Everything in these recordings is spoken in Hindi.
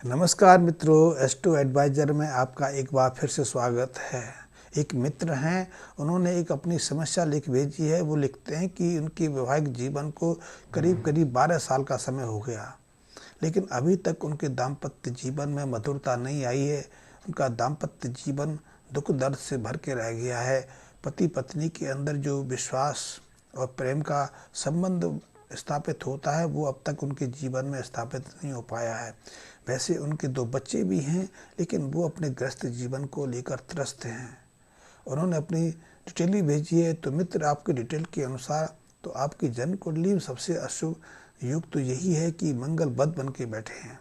नमस्कार मित्रों, एस्ट्रो एडवाइज़र में आपका एक बार फिर से स्वागत है। एक मित्र हैं, उन्होंने एक अपनी समस्या लिख भेजी है। वो लिखते हैं कि उनके वैवाहिक जीवन को करीब करीब 12 साल का समय हो गया, लेकिन अभी तक उनके दाम्पत्य जीवन में मधुरता नहीं आई है। उनका दाम्पत्य जीवन दुख दर्द से भर के रह गया है। पति पत्नी के अंदर जो विश्वास और प्रेम का संबंध स्थापित होता है, वो अब तक उनके जीवन में स्थापित नहीं हो पाया है। वैसे उनके 2 बच्चे भी हैं, लेकिन वो अपने ग्रस्त जीवन को लेकर त्रस्त हैं। उन्होंने अपनी डिटेल ही भेजी है। तो मित्र, आपकी डिटेल के अनुसार तो आपकी जन्म कुंडली में सबसे अशुभ योग तो यही है कि मंगल बद बन के बैठे हैं।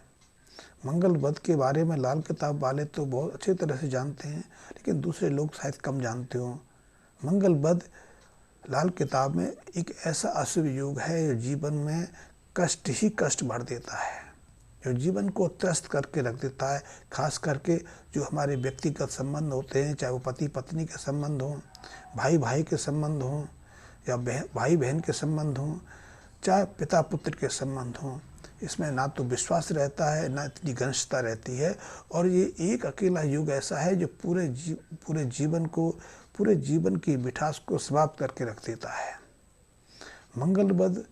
मंगल बद के बारे में लाल किताब वाले तो बहुत अच्छी तरह से जानते हैं, लेकिन दूसरे लोग शायद कम जानते हो। मंगल बद लाल किताब में एक ऐसा अशुभ योग है जो जीवन में कष्ट ही कष्ट भर देता है, जो जीवन को त्रस्त करके रख देता है। खास करके जो हमारे व्यक्तिगत संबंध होते हैं, चाहे वो पति पत्नी के संबंध हों, भाई भाई के संबंध हों, या भाई बहन के संबंध हों, चाहे पिता पुत्र के संबंध हों, इसमें ना तो विश्वास रहता है, ना इतनी घनिष्ठता रहती है। और ये एक अकेला युग ऐसा है जो पूरे जीवन की मिठास को समाप्त करके रख देता है। मंगल बद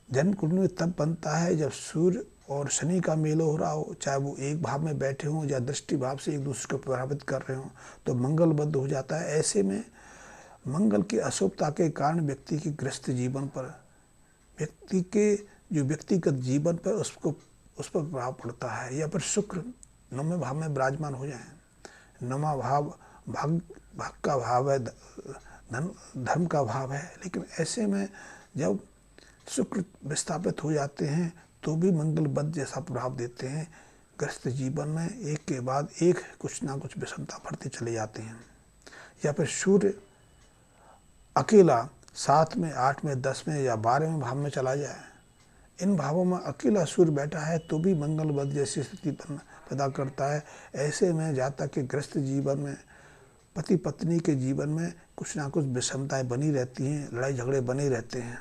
जन्म कुंडली में तब बनता है जब सूर्य और शनि का मेल हो रहा हो, चाहे वो एक भाव में बैठे हों या दृष्टि भाव से एक दूसरे को प्रभावित कर रहे हों, तो मंगल बद हो जाता है। ऐसे में मंगल की अशुभता के कारण व्यक्ति के ग्रस्त जीवन पर, व्यक्ति के जो व्यक्तिगत जीवन पर उस पर प्रभाव पड़ता है। या फिर शुक्र 9वें भाव में विराजमान हो जाए। 9वां भाव भाग का भाव है, धर्म का भाव है, लेकिन ऐसे में जब शुक्र विस्थापित हो जाते हैं तो भी मंगल बद जैसा प्रभाव देते हैं। ग्रस्त जीवन में एक के बाद एक कुछ ना कुछ विषमता बढ़ते चले जाते हैं। या फिर सूर्य अकेला 7 में, 8 में, 10 में या 12वें भाव में चला जाए, इन भावों में अकेला सूर्य बैठा है तो भी मंगल बद जैसी स्थिति पैदा करता है। ऐसे में जातक के ग्रस्त जीवन में, पति पत्नी के जीवन में कुछ ना कुछ विषमताएं बनी रहती हैं, लड़ाई झगड़े बने रहते हैं।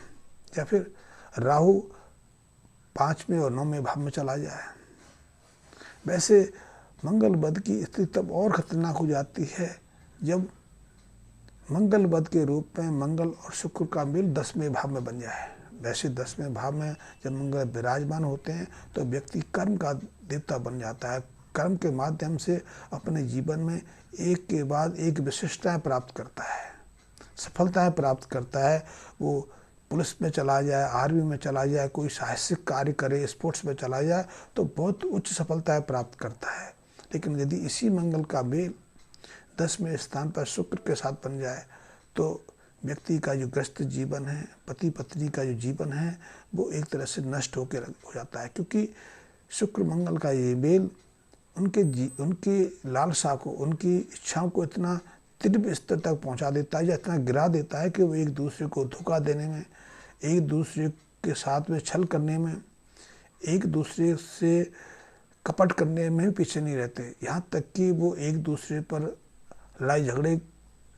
या फिर राहु 5वें और 9वें भाव में चला जाए। वैसे मंगल बद की स्थिति तब और खतरनाक हो जाती है जब मंगल बद के रूप में मंगल और शुक्र का मेल 10वें भाव में बन जाए। वैसे 10वें भाव में जब मंगल विराजमान होते हैं तो व्यक्ति कर्म का देवता बन जाता है। कर्म के माध्यम से अपने जीवन में एक के बाद एक विशिष्टताएं प्राप्त करता है, सफलताएं प्राप्त करता है। वो पुलिस में चला जाए, आर्मी में चला जाए, कोई साहसिक कार्य करे, स्पोर्ट्स में चला जाए, तो बहुत उच्च सफलताएं प्राप्त करता है। लेकिन यदि इसी मंगल का मेल 10वें स्थान पर शुक्र के साथ बन जाए तो व्यक्ति का जो ग्रस्त जीवन है, पति पत्नी का जो जीवन है, वो एक तरह से नष्ट हो जाता है। क्योंकि शुक्र मंगल का ये मेल उनकी लालसा को, उनकी इच्छाओं को इतना तीव्र स्तर तक पहुंचा देता है या इतना गिरा देता है कि वो एक दूसरे को धोखा देने में, एक दूसरे के साथ में छल करने में, एक दूसरे से कपट करने में भी पीछे नहीं रहते। यहाँ तक कि वो एक दूसरे पर लड़ाई झगड़े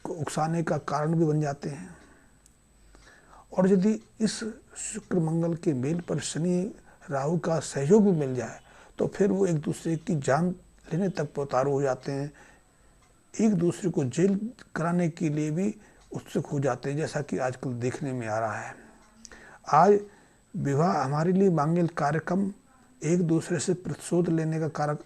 को उकसाने का कारण भी बन जाते हैं। और यदि इस शुक्र मंगल के मेल पर शनि राहु का सहयोग भी मिल जाए तो फिर वो एक दूसरे की जान लेने तक उतारू हो जाते हैं, एक दूसरे को जेल कराने के लिए भी उत्सुक हो जाते हैं, जैसा कि आजकल देखने में आ रहा है। आज विवाह हमारे लिए मांगलिक कार्यक्रम एक दूसरे से प्रतिशोध लेने का कारक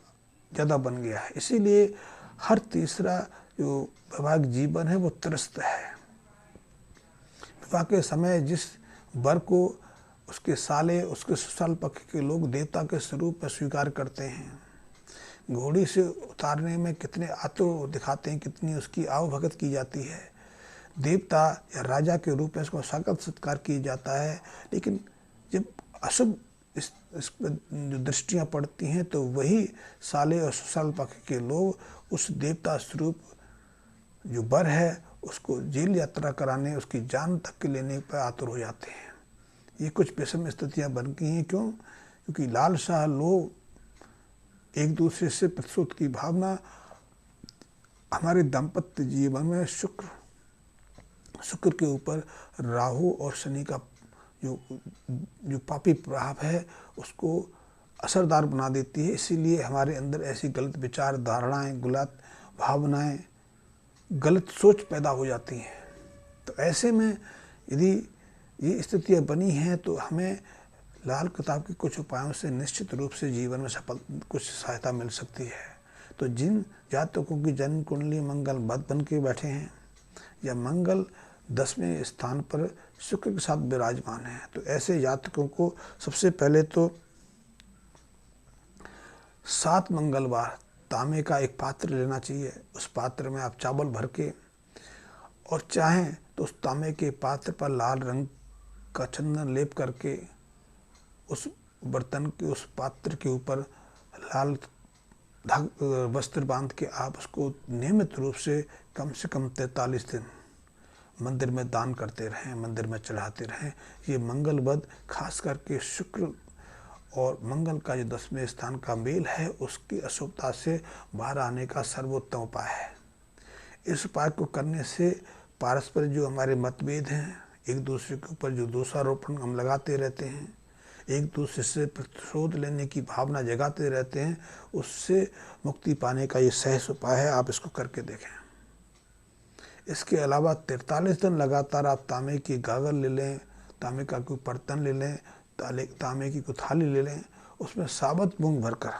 ज़्यादा बन गया है। इसीलिए हर तीसरा जो वैवाहिक जीवन है वो त्रस्त है। विवाह के समय जिस वर को उसके साले, उसके ससुराल पक्ष के लोग देवता के स्वरूप में स्वीकार करते हैं, घोड़ी से उतारने में कितने आतुर दिखाते हैं, कितनी उसकी आवभगत की जाती है, देवता या राजा के रूप में इसको स्वागत सत्कार किया जाता है। लेकिन जब अशुभ इस जो दृष्टियाँ पड़ती हैं तो वही साले और ससुराल पक्ष के लोग उस देवता स्वरूप जो वर है उसको जेल यात्रा कराने, उसकी जान तक के लेने पर आतुर हो जाते हैं। ये कुछ विषम स्थितियाँ बन गई हैं। क्यों? क्योंकि लालसा, लोभ, एक दूसरे से प्रतिशोध की भावना हमारे दाम्पत्य जीवन में शुक्र के ऊपर राहु और शनि का जो पापी प्रभाव है उसको असरदार बना देती है। इसीलिए हमारे अंदर ऐसी गलत विचार धारणाएं, गलत भावनाएं, गलत सोच पैदा हो जाती हैं। तो ऐसे में यदि ये स्थितियाँ बनी हैं तो हमें लाल किताब के कुछ उपायों से निश्चित रूप से जीवन में कुछ सहायता मिल सकती है। तो जिन जातकों की जन्म कुंडली मंगल बद बन के बैठे हैं या मंगल 10वें स्थान पर शुक्र के साथ विराजमान है, तो ऐसे जातकों को सबसे पहले तो 7 मंगलवार तांबे का एक पात्र लेना चाहिए। उस पात्र में आप चावल भर के और चाहें तो उस तांबे के पात्र पर लाल रंग का चंदन लेप करके उस बर्तन के, उस पात्र के ऊपर लाल वस्त्र बांध के आप उसको नियमित रूप से कम 43 दिन मंदिर में दान करते रहें, मंदिर में चढ़ाते रहें। ये मंगल बद खास करके शुक्र और मंगल का जो 10वें स्थान का मेल है उसकी अशुभता से बाहर आने का सर्वोत्तम उपाय है। इस उपाय को करने से पारस्परिक जो हमारे मतभेद हैं, एक दूसरे के ऊपर जो दोषारोपण हम लगाते रहते हैं, एक दूसरे से प्रतिशोध लेने की भावना जगाते रहते हैं, उससे मुक्ति पाने का ये सहज उपाय है। आप इसको करके देखें। इसके अलावा 43 दिन लगातार आप तांबे की गागल ले लें, तांबे का कोई बर्तन ले लें, तांबे की कोई थाली ले लें, उसमें साबुत मूंग भरकर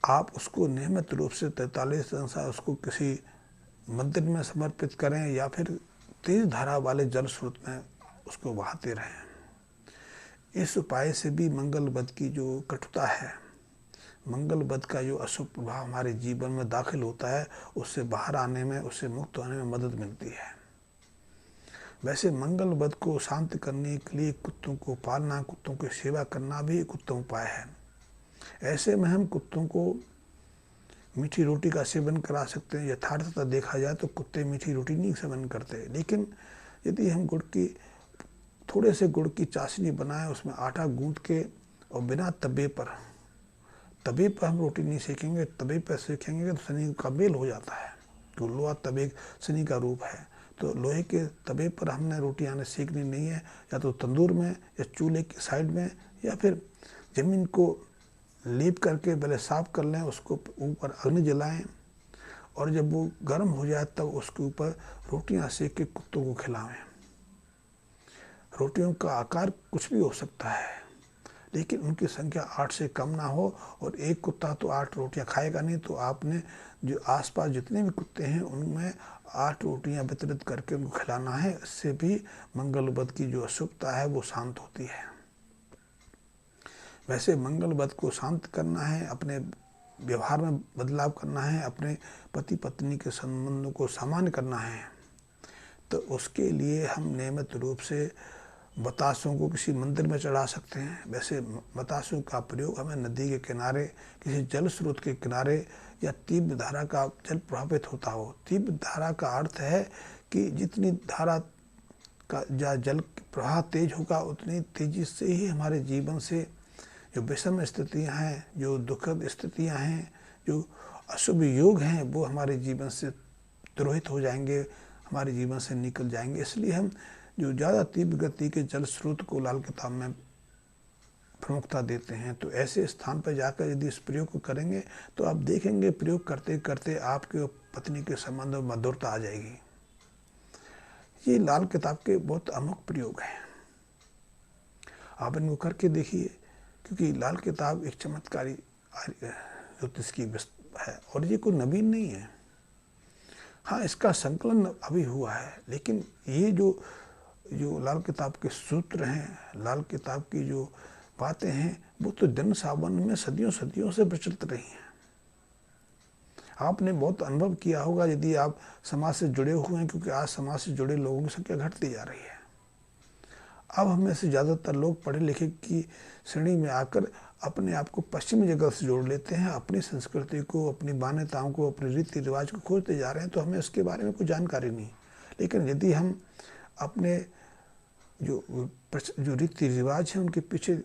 आप उसको नियमित रूप से 43 दिन से उसको किसी मंदिर में समर्पित करें या फिर तेज धारा वाले जल स्रोत में उसको बहाते रहें। इस उपाय से भी मंगल बद की जो कटुता है, मंगल बद का जो अशुभ प्रभाव हमारे जीवन में दाखिल होता है, उससे बाहर आने में, उससे मुक्त होने में मदद मिलती है। वैसे मंगल बद को शांत करने के लिए कुत्तों को पालना, कुत्तों की सेवा करना भी एक उत्तम उपाय है। ऐसे में हम कुत्तों को मीठी रोटी का सेवन करा सकते हैं। यथार्थता देखा जाए तो कुत्ते मीठी रोटी नहीं सेवन करते, लेकिन यदि हम थोड़े से गुड़ की चाशनी बनाएं, उसमें आटा गूंथ के और बिना तवे पर हम रोटी नहीं सेकेंगे, तवे पर सेकेंगे तो शनि का मेल हो जाता है। तो लोहा तवे शनि का रूप है, तो लोहे के तवे पर हमने रोटियां सेकनी नहीं है, या तो तंदूर में या चूल्हे की साइड में, या फिर ज़मीन को लेप करके पहले साफ कर लें, उसको ऊपर अग्नि जलाएं और जब वो गर्म हो जाए तब उसके ऊपर रोटियां सेक के कुत्तों को खिलाएं। रोटियों का आकार कुछ भी हो सकता है, लेकिन उनकी संख्या 8 से कम ना हो, और एक कुत्ता तो 8 रोटियां खाएगा नहीं, तो आपने जो आसपास जितने भी कुत्ते हैं उनमें 8 रोटियां वितरित करके उनको खिलाना है। इससे भी मंगल बद की जो अशुभता है वो शांत होती है। वैसे मंगल बद को शांत करना है, अपने व्यवहार में बदलाव करना है, अपने पति पत्नी के संबंधों को सामान्य करना है, तो उसके लिए हम नियमित रूप से बतासों को किसी मंदिर में चढ़ा सकते हैं। वैसे बतासों का प्रयोग हमें नदी के किनारे, किसी जल स्रोत के किनारे या तीव्र धारा का जल प्रभावित होता हो। तीव्र धारा का अर्थ है कि जितनी धारा का या जल प्रवाह तेज होगा उतनी तेजी से ही हमारे जीवन से जो विषम स्थितियाँ हैं, जो दुखद स्थितियाँ हैं, जो अशुभ योग हैं, वो हमारे जीवन से द्रोहित हो जाएंगे, हमारे जीवन से निकल जाएंगे। इसलिए हम जो ज़्यादा तीव्र गति के जल स्रोत को लाल किताब में प्रमुखता देते हैं। तो ऐसे स्थान पर जाकर यदि इस प्रयोग को करेंगे तो आप देखेंगे प्रयोग करते करते आपके पत्नी के संबंध में मधुरता आ जाएगी। ये लाल किताब के बहुत अमुक प्रयोग हैं, आप इनको करके देखिए, क्योंकि लाल किताब एक चमत्कारी ज्योतिष की है और ये कोई नवीन नहीं है। हाँ, इसका संकलन अभी हुआ है, लेकिन ये जो लाल किताब के सूत्र हैं, लाल किताब की जो बातें हैं, वो तो जन सामान्य में सदियों सदियों से प्रचलित रही हैं। आपने बहुत अनुभव किया होगा यदि आप समाज से जुड़े हुए हैं, क्योंकि आज समाज से जुड़े लोगों की संख्या घटती जा रही है। अब हमें से ज़्यादातर लोग पढ़े लिखे की श्रेणी में आकर अपने आप को पश्चिमी जगत से जोड़ लेते हैं, अपनी संस्कृति को, अपनी मान्यताओं को, अपने रीति रिवाज को खोजते जा रहे हैं, तो हमें उसके बारे में कोई जानकारी नहीं। लेकिन यदि हम अपने जो रीति रिवाज हैं उनके पीछे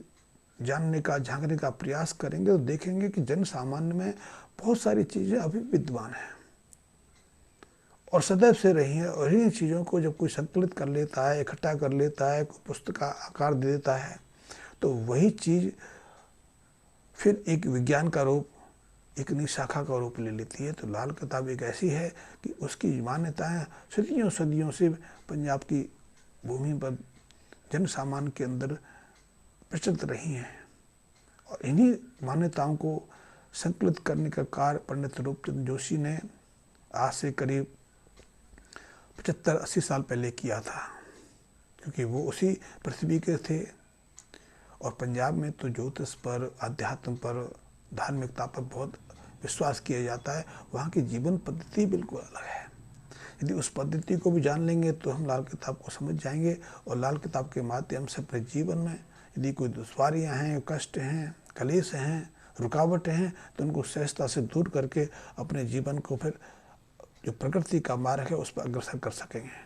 जानने का, झांकने का प्रयास करेंगे तो देखेंगे कि जन सामान्य में बहुत सारी चीज़ें अभी विद्यमान हैं और सदैव से रही है। और इन्हीं चीज़ों को जब कोई संकलित कर लेता है, इकट्ठा कर लेता है, कोई पुस्तक का आकार दे देता है, तो वही चीज़ फिर एक विज्ञान का रूप, एक नई शाखा का रूप ले लेती है। तो लाल किताब एक ऐसी है कि उसकी मान्यताएं सदियों सदियों से पंजाब की भूमि पर जन सामान्य के अंदर प्रचलित रही हैं। और इन्हीं मान्यताओं को संकलित करने का कार्य पंडित रूपचंद जोशी ने आज से करीब 75-80 साल पहले किया था, क्योंकि वो उसी पृथ्वी के थे। और पंजाब में तो ज्योतिष पर, अध्यात्म पर, धार्मिकता पर बहुत विश्वास किया जाता है। वहाँ की जीवन पद्धति बिल्कुल अलग है। यदि उस पद्धति को भी जान लेंगे तो हम लाल किताब को समझ जाएंगे। और लाल किताब के माध्यम से अपने जीवन में यदि कोई दुश्वारियाँ हैं, कष्ट हैं, कलेश हैं, रुकावटें हैं, तो उनको सहजता से दूर करके अपने जीवन को फिर जो प्रकृति का मार्ग है उस पर अग्रसर कर सकेंगे।